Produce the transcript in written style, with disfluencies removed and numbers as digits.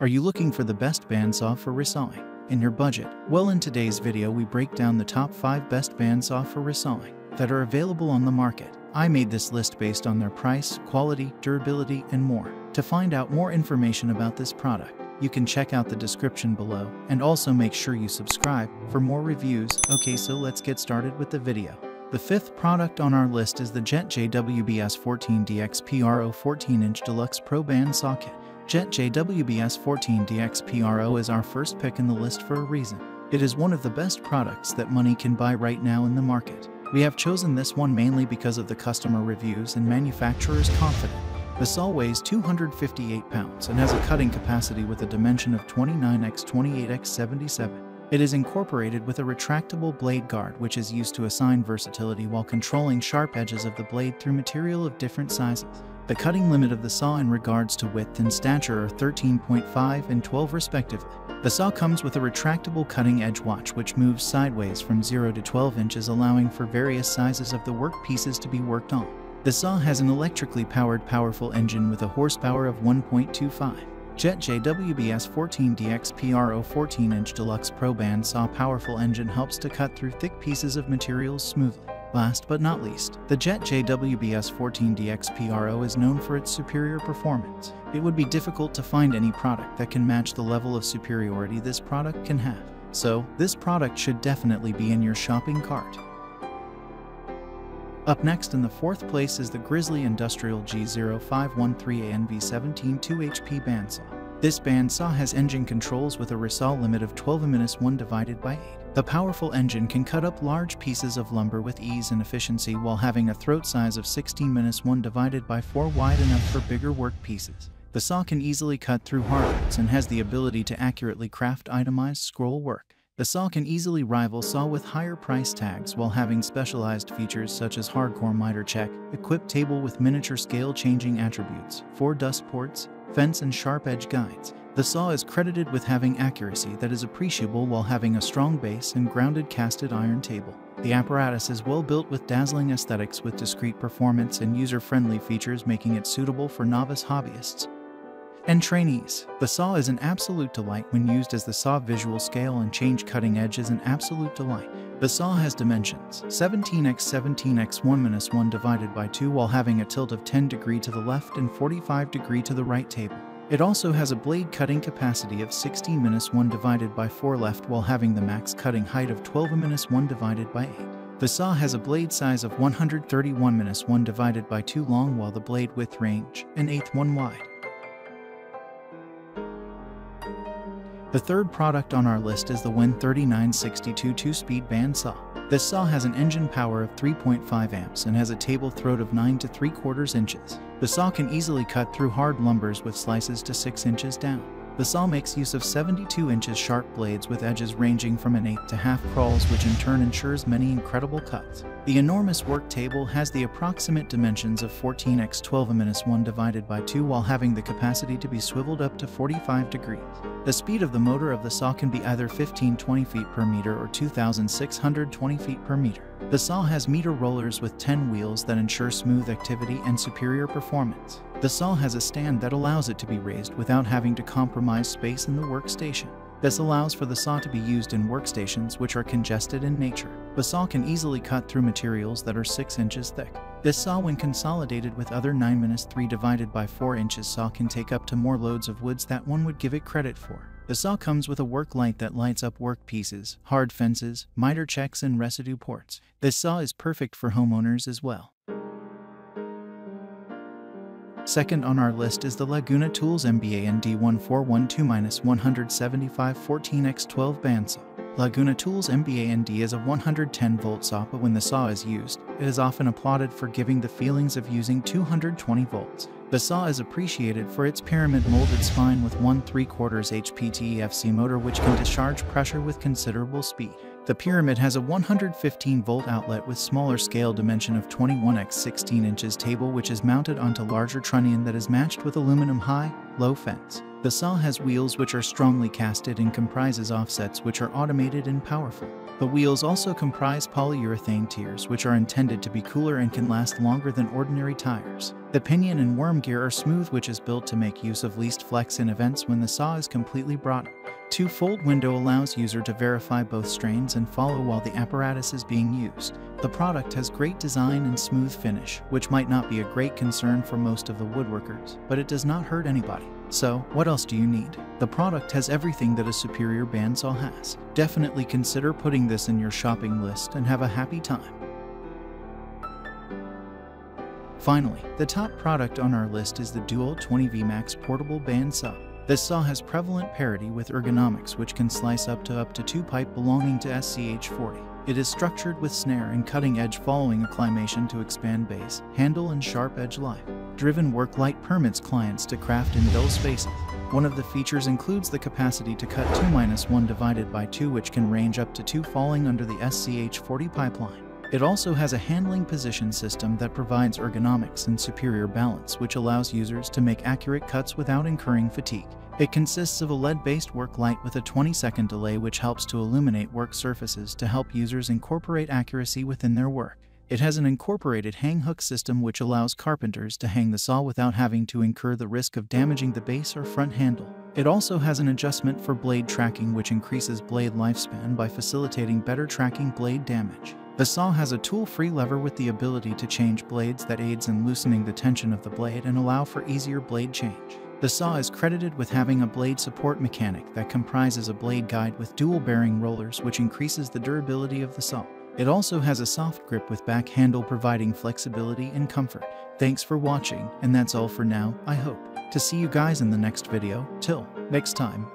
Are you looking for the best bandsaw for resawing in your budget? Well, in today's video we break down the top 5 best bandsaw for resawing that are available on the market. I made this list based on their price, quality, durability, and more. To find out more information about this product, you can check out the description below, and also make sure you subscribe for more reviews. Okay, so let's get started with the video. The 5th product on our list is the Jet JWBS 14DX PRO 14-inch Deluxe Pro Bandsaw Kit. Jet JWBS 14DX PRO is our first pick in the list for a reason. It is one of the best products that money can buy right now in the market. We have chosen this one mainly because of the customer reviews and manufacturer's confidence. The saw weighs 258 pounds and has a cutting capacity with a dimension of 29x28x77. It is incorporated with a retractable blade guard, which is used to assign versatility while controlling sharp edges of the blade through material of different sizes. The cutting limit of the saw in regards to width and stature are 13.5 and 12 respectively. The saw comes with a retractable cutting edge watch which moves sideways from 0 to 12 inches, allowing for various sizes of the work pieces to be worked on. The saw has an electrically powered powerful engine with a horsepower of 1.25. Jet JWBS 14DX PRO 14-inch Deluxe Pro Bandsaw powerful engine helps to cut through thick pieces of materials smoothly. Last but not least, the Jet JWBS 14DX PRO is known for its superior performance. It would be difficult to find any product that can match the level of superiority this product can have. So, this product should definitely be in your shopping cart. Up next in the 4th place is the Grizzly Industrial G0513ANV17 2HP bandsaw. This bandsaw has engine controls with a resaw limit of 12:1 divided by 8. The powerful engine can cut up large pieces of lumber with ease and efficiency while having a throat size of 16:1 divided by 4 wide enough for bigger work pieces. The saw can easily cut through hardwoods and has the ability to accurately craft itemized scroll work. The saw can easily rival saw with higher price tags while having specialized features such as hardcore miter check, equipped table with miniature scale changing attributes, 4 dust ports, fence and sharp edge guides. The saw is credited with having accuracy that is appreciable while having a strong base and grounded casted iron table. The apparatus is well built with dazzling aesthetics with discreet performance and user-friendly features, making it suitable for novice hobbyists and trainees. The saw is an absolute delight when used, as the saw visual scale and change cutting edge is an absolute delight. The saw has dimensions 17x17x1-1 divided by 2 while having a tilt of 10 degree to the left and 45 degree to the right table. It also has a blade cutting capacity of 16-1 divided by 4 left while having the max cutting height of 12-1 divided by 8. The saw has a blade size of 131-1 divided by 2 long while the blade width range an 1/8 wide. The 3rd product on our list is the Win 3962 2-speed bandsaw. This saw has an engine power of 3.5 amps and has a table throat of 9 3/4 inches. The saw can easily cut through hard lumbers with slices to 6 inches down. The saw makes use of 72 inches sharp blades with edges ranging from an 1/8 to half crawls, which in turn ensures many incredible cuts. The enormous work table has the approximate dimensions of 14x12-1 divided by 2 while having the capacity to be swiveled up to 45 degrees. The speed of the motor of the saw can be either 1520 feet per meter or 2620 feet per meter. The saw has meter rollers with 10 wheels that ensure smooth activity and superior performance. The saw has a stand that allows it to be raised without having to compromise space in the workstation. This allows for the saw to be used in workstations which are congested in nature. The saw can easily cut through materials that are 6 inches thick. This saw, when consolidated with other 9-3 divided by 4 inches saw, can take up to more loads of woods that one would give it credit for. The saw comes with a work light that lights up work pieces, hard fences, miter checks, and residue ports. This saw is perfect for homeowners as well. Second on our list is the Laguna Tools MBAND 1412-175 14x12 bandsaw. Laguna Tools MBAND is a 110-volt saw, but when the saw is used, it is often applauded for giving the feelings of using 220 volts. The saw is appreciated for its pyramid molded spine with 1/3 HP TEFC motor which can discharge pressure with considerable speed. The pyramid has a 115-volt outlet with smaller scale dimension of 21x16 inches table which is mounted onto larger trunnion that is matched with aluminum high-low fence. The saw has wheels which are strongly casted and comprises offsets which are automated and powerful. The wheels also comprise polyurethane tiers which are intended to be cooler and can last longer than ordinary tires. The pinion and worm gear are smooth, which is built to make use of least flex in events when the saw is completely brought up. Two-fold window allows user to verify both strains and follow while the apparatus is being used. The product has great design and smooth finish, which might not be a great concern for most of the woodworkers, but it does not hurt anybody. So, what else do you need? The product has everything that a superior bandsaw has. Definitely consider putting this in your shopping list and have a happy time. Finally, the top product on our list is the Dual 20 VMAX portable bandsaw. This saw has prevalent parity with ergonomics, which can slice up to 2 pipe belonging to SCH40. It is structured with snare and cutting edge following acclimation to expand base, handle and sharp edge life. Driven work light permits clients to craft in dull spaces. One of the features includes the capacity to cut 2-1 divided by 2, which can range up to 2 falling under the SCH40 pipeline. It also has a handling position system that provides ergonomics and superior balance, which allows users to make accurate cuts without incurring fatigue. It consists of a LED-based work light with a 20-second delay, which helps to illuminate work surfaces to help users incorporate accuracy within their work. It has an incorporated hang hook system which allows carpenters to hang the saw without having to incur the risk of damaging the base or front handle. It also has an adjustment for blade tracking, which increases blade lifespan by facilitating better tracking blade damage. The saw has a tool-free lever with the ability to change blades that aids in loosening the tension of the blade and allow for easier blade change. The saw is credited with having a blade support mechanic that comprises a blade guide with dual bearing rollers, which increases the durability of the saw. It also has a soft grip with back handle, providing flexibility and comfort. Thanks for watching, and that's all for now. I hope to see you guys in the next video. Till next time.